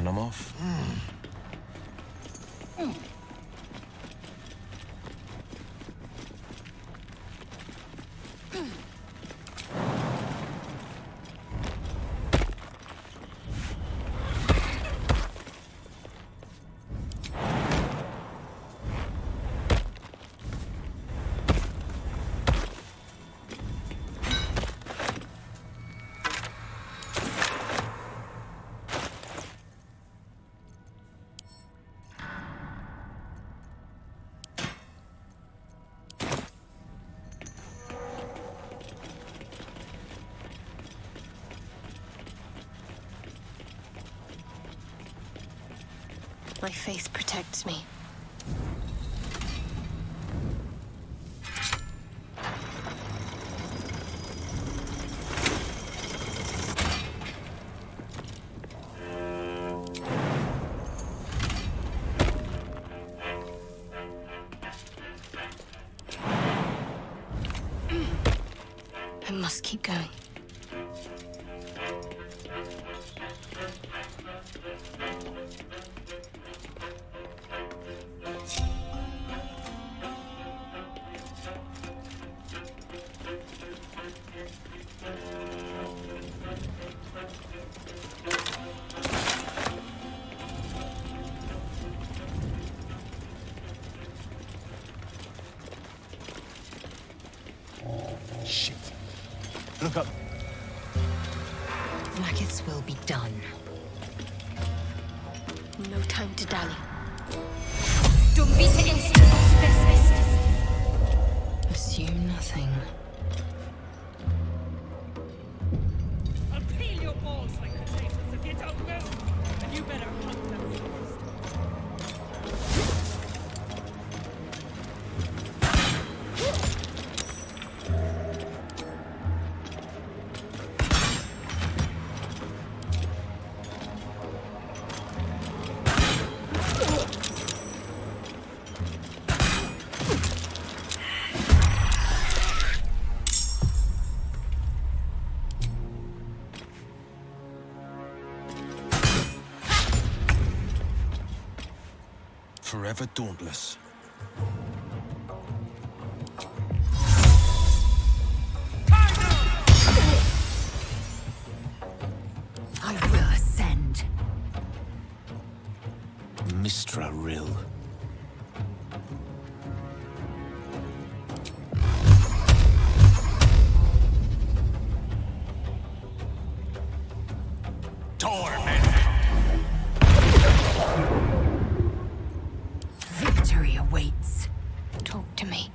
Then I'm off. My faith protects me. I must keep going. Shit. Look up. Macketh's will be done. No time to dally. Dum vita instant. Assume nothing. I'll peel your balls like potatoes if you don't move. And you better hunt them first. Forever dauntless. I will ascend. Mistra Rill. Victory awaits. Talk to me.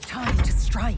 Time to strike.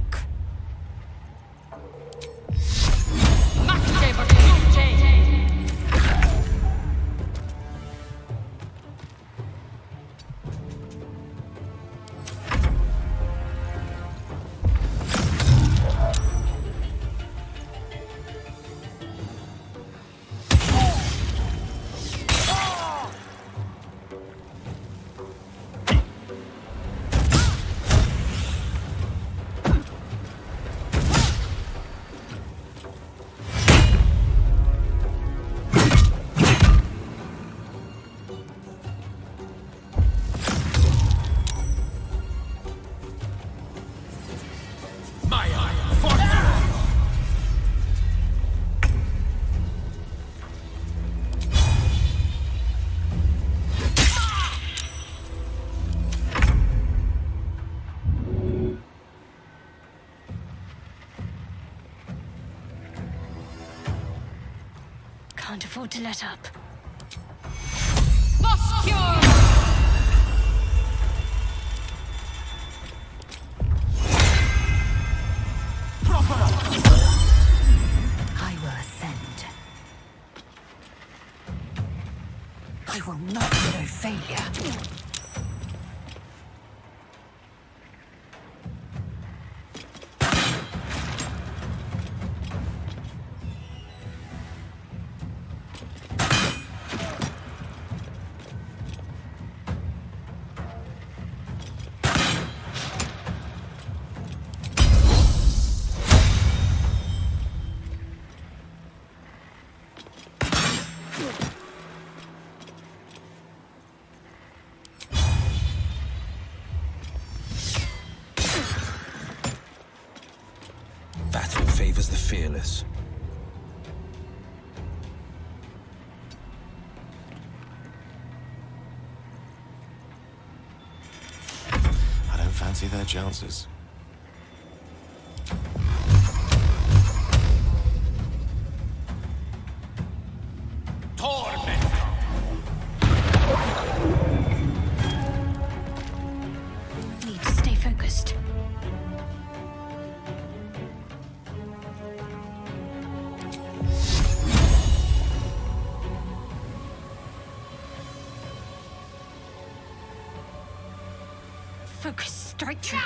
Can't afford to let up. I will ascend. I will not know failure. fearless. I don't fancy their chances. Need to stay focused. Focus, strike true.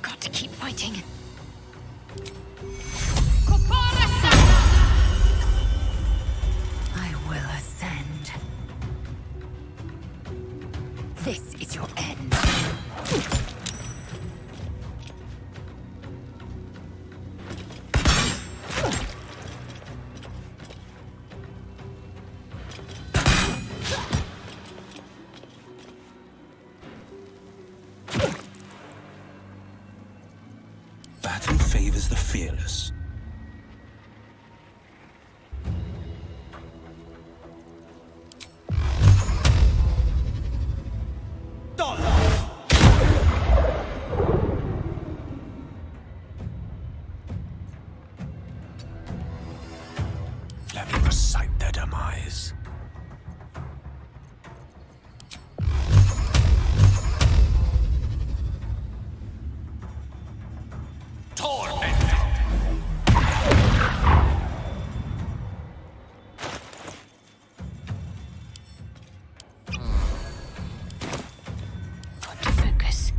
Got to keep fighting. I will ascend. This is your end. Battle favors the fearless. Let me recite their demise. Got to focus.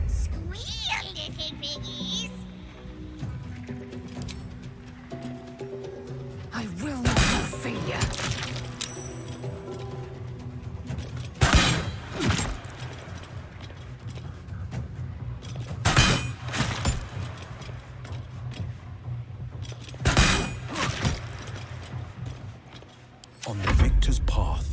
Squeal, little piggies. I will not have failure. On the victor's path.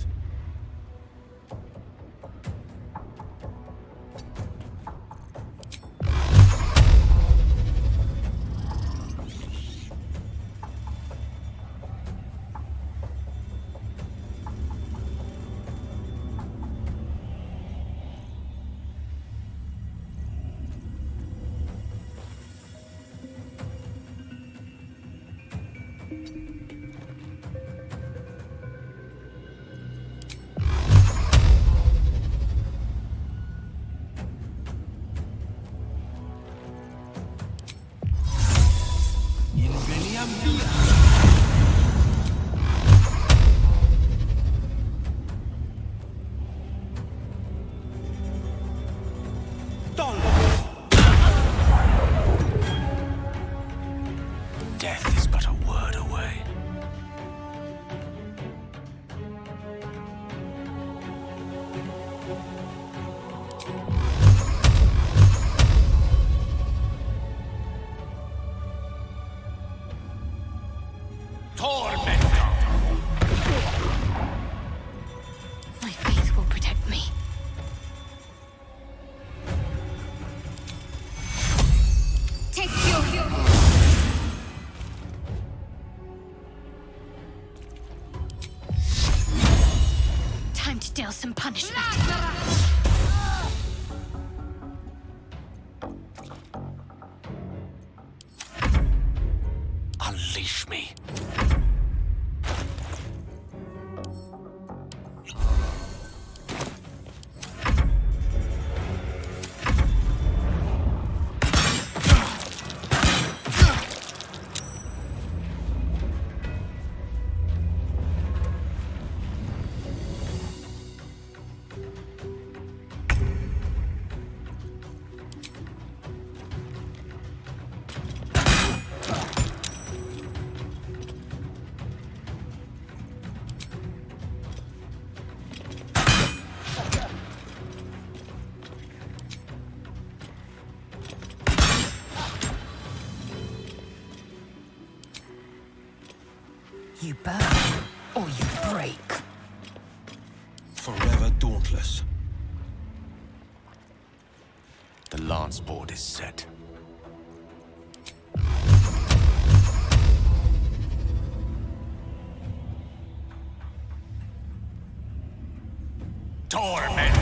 still some punishment. Unleash me. You burn or you break. Forever dauntless. The lance board is set. Torment!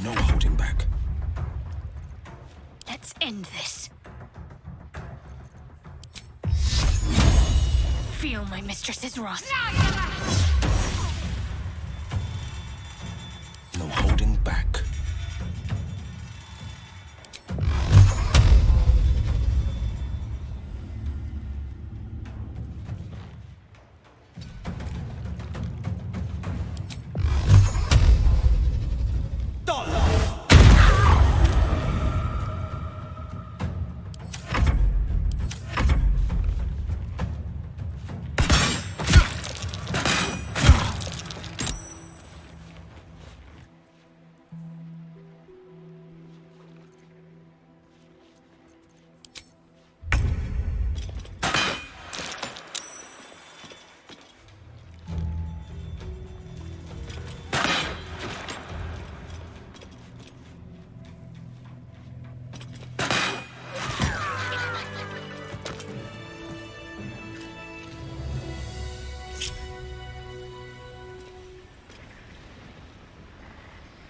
No holding back. Let's end this. Feel my mistress's wrath.